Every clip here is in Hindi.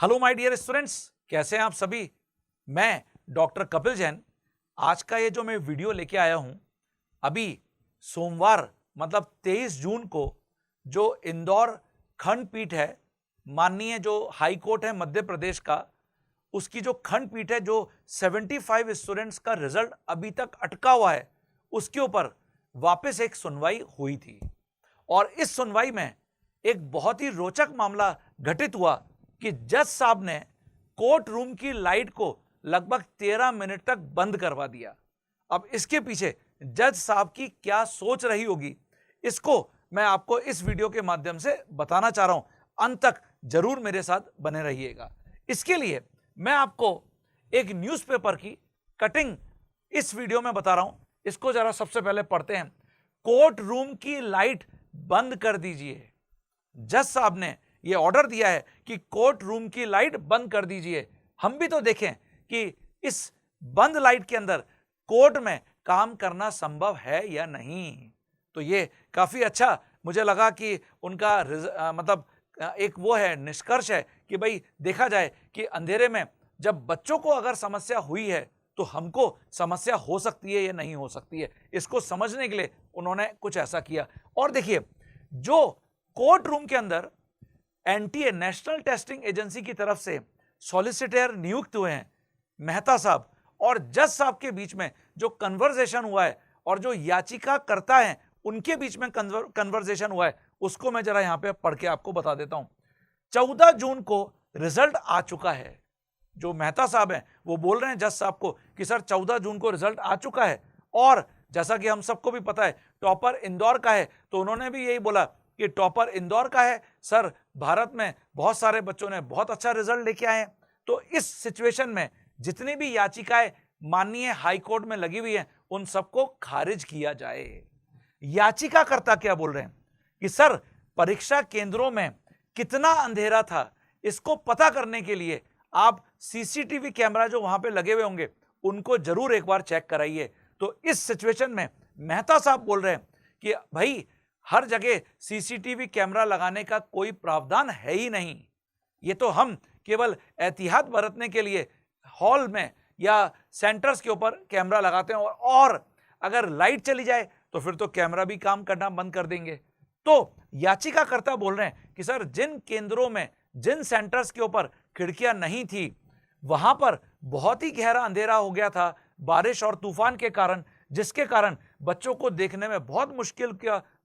हेलो माय डियर स्टूडेंट्स, कैसे हैं आप सभी। मैं डॉक्टर कपिल जैन आज का ये जो मैं वीडियो लेके आया हूं, अभी सोमवार मतलब 23 जून को जो इंदौर खंडपीठ है, माननीय जो हाई कोर्ट है मध्य प्रदेश का, उसकी जो खंडपीठ है, जो 75 स्टूडेंट्स का रिजल्ट अभी तक अटका हुआ है, उसके ऊपर वापस एक सुनवाई हुई थी। और इस सुनवाई में एक बहुत ही रोचक मामला घटित हुआ कि जज साहब ने कोर्ट रूम की लाइट को लगभग 13 मिनट तक बंद करवा दिया। अब इसके पीछे जज साहब की क्या सोच रही होगी, इसको मैं आपको इस वीडियो के माध्यम से बताना चाह रहा हूं। अंत तक जरूर मेरे साथ बने रहिएगा। इसके लिए मैं आपको एक न्यूज़पेपर की कटिंग इस वीडियो में बता रहा हूं। इसको जरा सबसे पहले पढ़ते हैं। कोर्ट रूम की लाइट बंद कर दीजिए। जज साहब ने यह ऑर्डर दिया है कि कोर्ट रूम की लाइट बंद कर दीजिए। हम भी तो देखें कि इस बंद लाइट के अंदर कोर्ट में काम करना संभव है या नहीं। तो ये काफी अच्छा मुझे लगा कि उनका मतलब एक वो है, निष्कर्ष है कि भाई देखा जाए कि अंधेरे में जब बच्चों को अगर समस्या हुई है तो हमको समस्या हो सकती है या नहीं हो सकती है, इसको समझने के लिए उन्होंने कुछ ऐसा किया। और देखिए, जो कोर्ट रूम के अंदर एनटीए नेशनल टेस्टिंग एजेंसी की तरफ से सॉलिसिटर नियुक्त हुए हैं, मेहता साहब और जज साहब के बीच में जो कन्वर्सेशन हुआ है और जो याचिका करता है उनके बीच में कन्वर्सेशन हुआ है, उसको मैं जरा यहां पे पढ़ के आपको बता देता हूं। 14 जून को रिजल्ट आ चुका है। जो मेहता साहब हैं वो बोल रहे हैं जज साहब को कि सर 14 जून को रिजल्ट आ चुका है, और जैसा कि हम सबको भी पता है टॉपर इंदौर का है, तो उन्होंने भी यही बोला कि टॉपर इंदौर का है। सर, भारत में बहुत सारे बच्चों ने बहुत अच्छा रिजल्ट लेके आए हैं। तो इस सिचुएशन में जितनी भी याचिकाएं माननीय हाई कोर्ट में लगी हुई हैं, उन सबको खारिज किया जाए। याचिकाकर्ता क्या बोल रहे हैं कि सर, परीक्षा केंद्रों में कितना अंधेरा था, इसको पता करने के लिए आप सीसीटीवी कैमरा जो वहां पे लगे हुए होंगे उनको जरूर एक बार चेक कराइए। तो इस सिचुएशन में मेहता साहब बोल रहे हैं कि भाई, हर जगह सीसीटीवी कैमरा लगाने का कोई प्रावधान है ही नहीं। ये तो हम केवल एहतियात बरतने के लिए हॉल में या सेंटर्स के ऊपर कैमरा लगाते हैं, और अगर लाइट चली जाए तो फिर तो कैमरा भी काम करना बंद कर देंगे। तो याचिकाकर्ता बोल रहे हैं कि सर, जिन केंद्रों में, जिन सेंटर्स के ऊपर खिड़कियां नहीं थी, वहां पर बहुत ही गहरा अंधेरा हो गया था बारिश और तूफान के कारण, जिसके कारण बच्चों को देखने में बहुत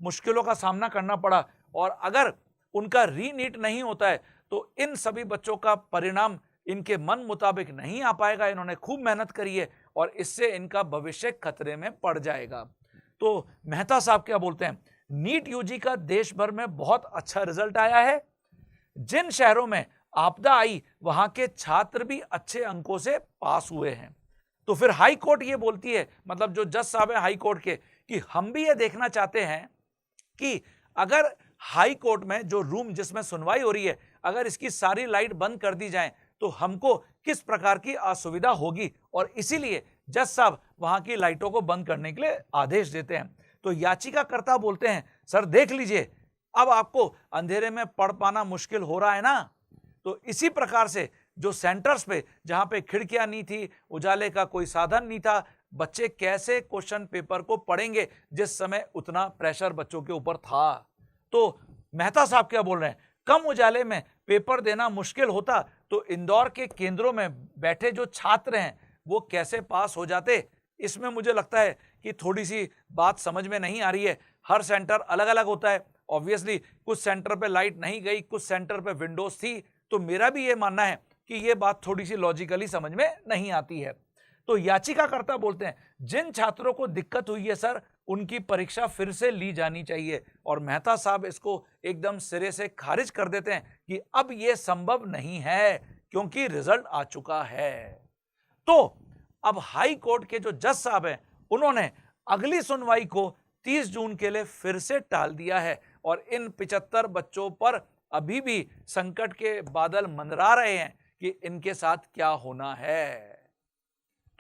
मुश्किलों का सामना करना पड़ा। और अगर उनका रीनीट नहीं होता है तो इन सभी बच्चों का परिणाम इनके मन मुताबिक नहीं आ पाएगा। इन्होंने खूब मेहनत करी है और इससे इनका भविष्य खतरे में पड़ जाएगा। तो मेहता साहब क्या बोलते हैं, नीट यूजी का देश भर में बहुत अच्छा रिजल्ट आया है। जिन शहरों में आपदा आई वहां के छात्र भी अच्छे अंकों से पास हुए हैं। तो फिर हाई कोर्ट ये बोलती है, मतलब जो जज साहब है हाई कोर्ट के, कि हम भी ये देखना चाहते हैं कि अगर हाई कोर्ट में जो रूम जिसमें सुनवाई हो रही है, अगर इसकी सारी लाइट बंद कर दी जाए तो हमको किस प्रकार की असुविधा होगी, और इसीलिए जज साहब वहां की लाइटों को बंद करने के लिए आदेश देते हैं। तो याचिकाकर्ता बोलते हैं, सर देख लीजिए, अब आपको अंधेरे में पढ़ पाना मुश्किल हो रहा है ना। तो इसी प्रकार से जो सेंटर्स पे जहां पे खिड़कियां नहीं थी, उजाले का कोई साधन नहीं था, बच्चे कैसे क्वेश्चन पेपर को पढ़ेंगे जिस समय उतना प्रेशर बच्चों के ऊपर था। तो मेहता साहब क्या बोल रहे हैं, कम उजाले में पेपर देना मुश्किल होता तो इंदौर के केंद्रों में बैठे जो छात्र हैं वो कैसे पास हो जाते। इसमें मुझे लगता है कि थोड़ी सी बात समझ में नहीं आ रही है। हर सेंटर अलग अलग होता है। ऑब्वियसली कुछ सेंटर पे लाइट नहीं गई, कुछ सेंटर पे विंडोज थी। तो मेरा भी ये मानना है कि ये बात थोड़ी सी लॉजिकली समझ में नहीं आती है। तो याचिकाकर्ता बोलते हैं, जिन छात्रों को दिक्कत हुई है सर, उनकी परीक्षा फिर से ली जानी चाहिए। और मेहता साहब इसको एकदम सिरे से खारिज कर देते हैं कि अब यह संभव नहीं है क्योंकि रिजल्ट आ चुका है। तो अब हाई कोर्ट के जो जज साहब हैं, उन्होंने अगली सुनवाई को 30 जून के लिए फिर से टाल दिया है, और इन 75 बच्चों पर अभी भी संकट के बादल मंडरा रहे हैं कि इनके साथ क्या होना है।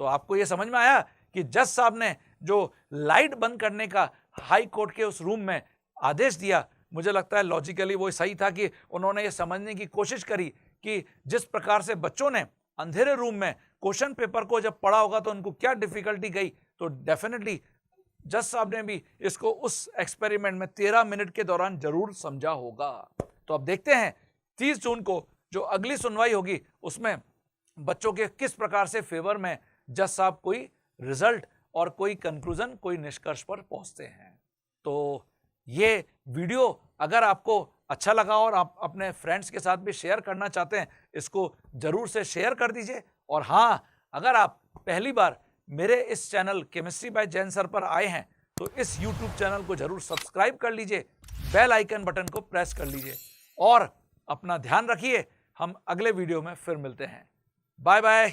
तो आपको यह समझ में आया कि जज साहब ने जो लाइट बंद करने का हाई कोर्ट के उस रूम में आदेश दिया, मुझे लगता है लॉजिकली वो सही था कि उन्होंने ये समझने की कोशिश करी कि जिस प्रकार से बच्चों ने अंधेरे रूम में क्वेश्चन पेपर को जब पढ़ा होगा तो उनको क्या डिफिकल्टी गई, तो डेफिनेटली जज साहब ने भी इसको उस एक्सपेरिमेंट में 13 मिनट के दौरान जरूर समझा होगा। तो अब देखते हैं 30 जून को जो अगली सुनवाई होगी उसमें बच्चों के किस प्रकार से फेवर में जज साहब कोई रिजल्ट और कोई कंक्लूजन, कोई निष्कर्ष पर पहुंचते हैं। तो ये वीडियो अगर आपको अच्छा लगा और आप अपने फ्रेंड्स के साथ भी शेयर करना चाहते हैं, इसको जरूर से शेयर कर दीजिए। और हाँ, अगर आप पहली बार मेरे इस channel chemistry bye Jain sir पर आए हैं तो इस यूट्यूब चैनल को जरूर सब्सक्राइब कर लीजिए, बेल आइकन बटन को प्रेस कर लीजिए और अपना ध्यान रखिए। हम अगले वीडियो में फिर मिलते हैं। Bye bye.